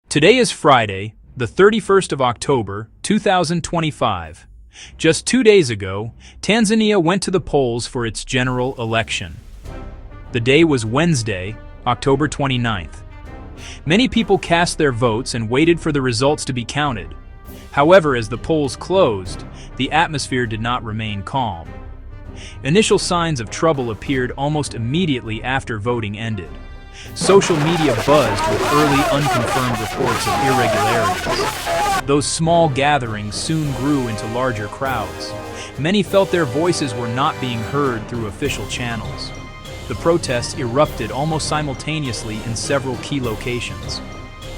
Today is Friday, the 31st of October, 2025. Just 2 days ago, Tanzania went to the polls for its general election. The day was Wednesday, October 29th. Many people cast their votes and waited for the results to be counted. However, as the polls closed, the atmosphere did not remain calm. Initial signs of trouble appeared almost immediately after voting ended. Social media buzzed with early unconfirmed reports of irregularities. Those small gatherings soon grew into larger crowds. Many felt their voices were not being heard through official channels. The protests erupted almost simultaneously in several key locations: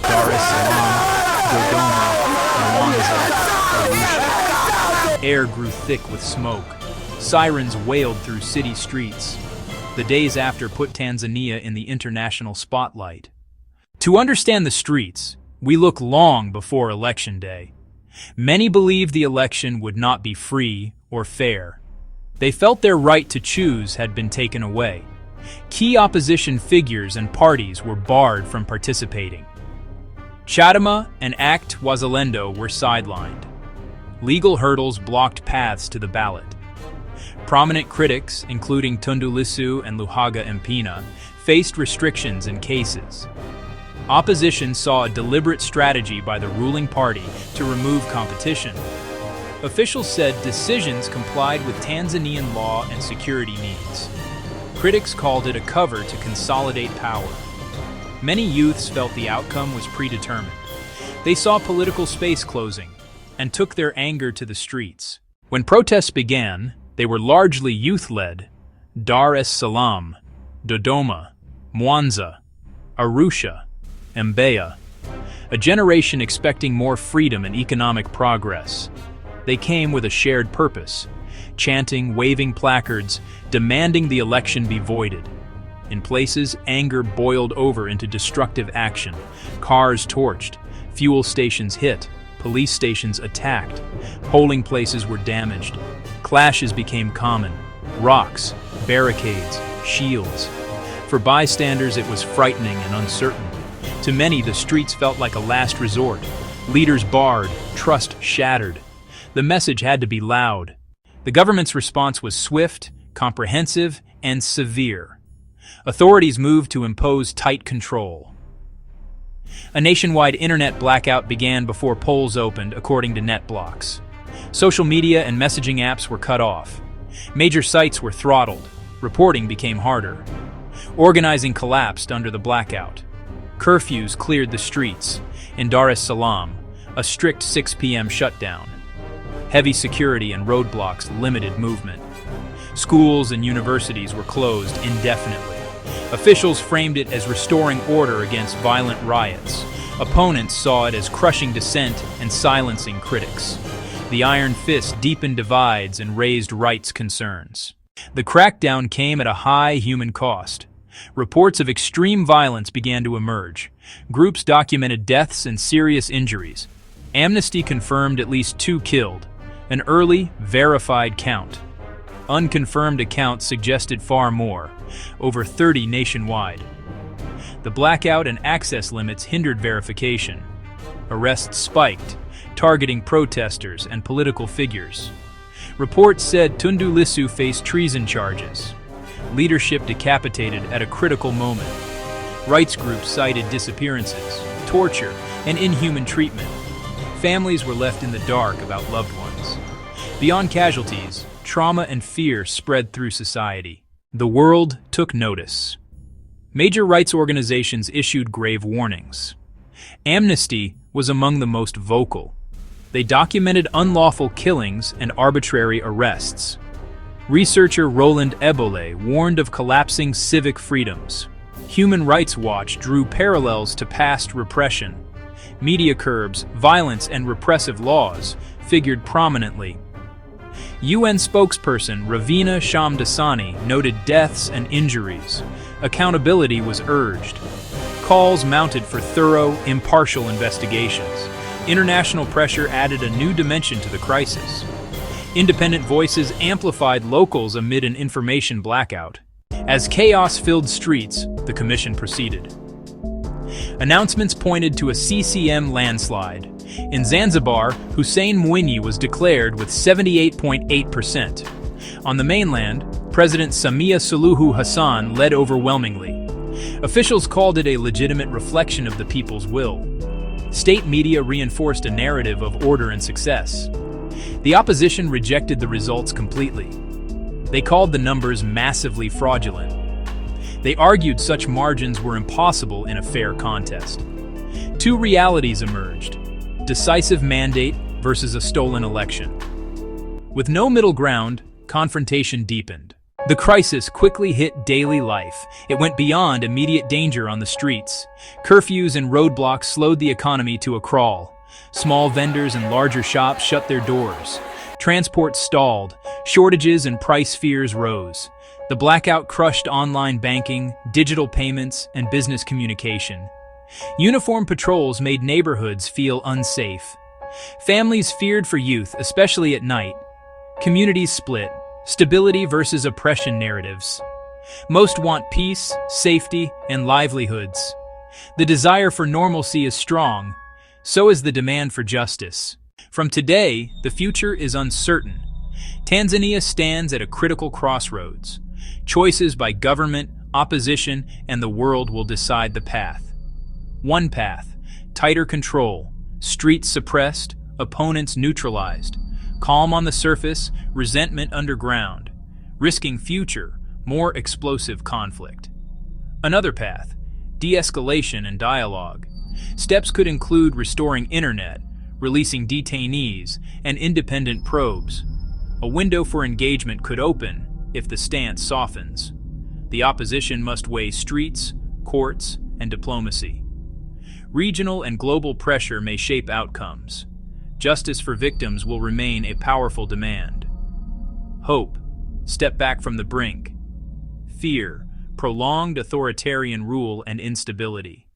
Dar es Salaam, Dodoma, Mwanza, Arusha. Air grew thick with smoke. Sirens wailed through city streets. The days after put Tanzania in the international spotlight. To understand the streets, we look long before Election Day. Many believed the election would not be free or fair. They felt their right to choose had been taken away. Key opposition figures and parties were barred from participating. Chadema and Act Wazalendo were sidelined. Legal hurdles blocked paths to the ballot. Prominent critics, including Tundu Lissu and Luhaga Mpina, faced restrictions in cases. Opposition saw a deliberate strategy by the ruling party to remove competition. Officials said decisions complied with Tanzanian law and security needs. Critics called it a cover to consolidate power. Many youths felt the outcome was predetermined. They saw political space closing and took their anger to the streets. When protests began, they were largely youth-led. Dar es Salaam, Dodoma, Mwanza, Arusha, Mbeya. A generation expecting more freedom and economic progress. They came with a shared purpose, chanting, waving placards, demanding the election be voided. In places, anger boiled over into destructive action. Cars torched, fuel stations hit, police stations attacked, polling places were damaged. Clashes became common. Rocks, barricades, shields. For bystanders, it was frightening and uncertain. To many, the streets felt like a last resort. Leaders barred, trust shattered. The message had to be loud. The government's response was swift, comprehensive, and severe. Authorities moved to impose tight control. A nationwide internet blackout began before polls opened, according to NetBlocks. Social media and messaging apps were cut off. Major sites were throttled. Reporting became harder. Organizing collapsed under the blackout. Curfews cleared the streets. In Dar es Salaam, a strict 6 p.m. shutdown. Heavy security and roadblocks limited movement. Schools and universities were closed indefinitely. Officials framed it as restoring order against violent riots. Opponents saw it as crushing dissent and silencing critics. The iron fist deepened divides and raised rights concerns. The crackdown came at a high human cost. Reports of extreme violence began to emerge. Groups documented deaths and serious injuries. Amnesty confirmed at least 2 killed, an early, verified count. Unconfirmed accounts suggested far more, over 30 nationwide. The blackout and access limits hindered verification. Arrests spiked, targeting protesters and political figures. Reports said Tundu Lissu faced treason charges. Leadership decapitated at a critical moment. Rights groups cited disappearances, torture, and inhuman treatment. Families were left in the dark about loved ones. Beyond casualties, trauma and fear spread through society. The world took notice. Major rights organizations issued grave warnings. Amnesty was among the most vocal. They documented unlawful killings and arbitrary arrests. Researcher Roland Ebole warned of collapsing civic freedoms. Human Rights Watch drew parallels to past repression. Media curbs, violence, and repressive laws figured prominently. UN spokesperson Ravina Shamdasani noted deaths and injuries. Accountability was urged. Calls mounted for thorough, impartial investigations. International pressure added a new dimension to the crisis. Independent voices amplified locals amid an information blackout. As chaos filled streets, the commission proceeded. Announcements pointed to a CCM landslide. In Zanzibar, Hussein Mwinyi was declared with 78.8%. On the mainland, President Samia Suluhu Hassan led overwhelmingly. Officials called it a legitimate reflection of the people's will. State media reinforced a narrative of order and success. The opposition rejected the results completely. They called the numbers massively fraudulent. They argued such margins were impossible in a fair contest. Two realities emerged: decisive mandate versus a stolen election. With no middle ground, confrontation deepened. The crisis quickly hit daily life. It went beyond immediate danger on the streets. Curfews and roadblocks slowed the economy to a crawl. Small vendors and larger shops shut their doors. Transport stalled. Shortages and price fears rose. The blackout crushed online banking, digital payments, and business communication. Uniformed patrols made neighborhoods feel unsafe. Families feared for youth, especially at night. Communities split. Stability versus oppression narratives. Most want peace, safety, and livelihoods. The desire for normalcy is strong. So is the demand for justice. From today, the future is uncertain. Tanzania stands at a critical crossroads. Choices by government, opposition, and the world will decide the path. One path: tighter control, streets suppressed, opponents neutralized. Calm on the surface, resentment underground, risking future, more explosive conflict. Another path: de-escalation and dialogue. Steps could include restoring internet, releasing detainees, and independent probes. A window for engagement could open if the stance softens. The opposition must weigh streets, courts, and diplomacy. Regional and global pressure may shape outcomes. Justice for victims will remain a powerful demand. Hope: step back from the brink. Fear: prolonged authoritarian rule and instability.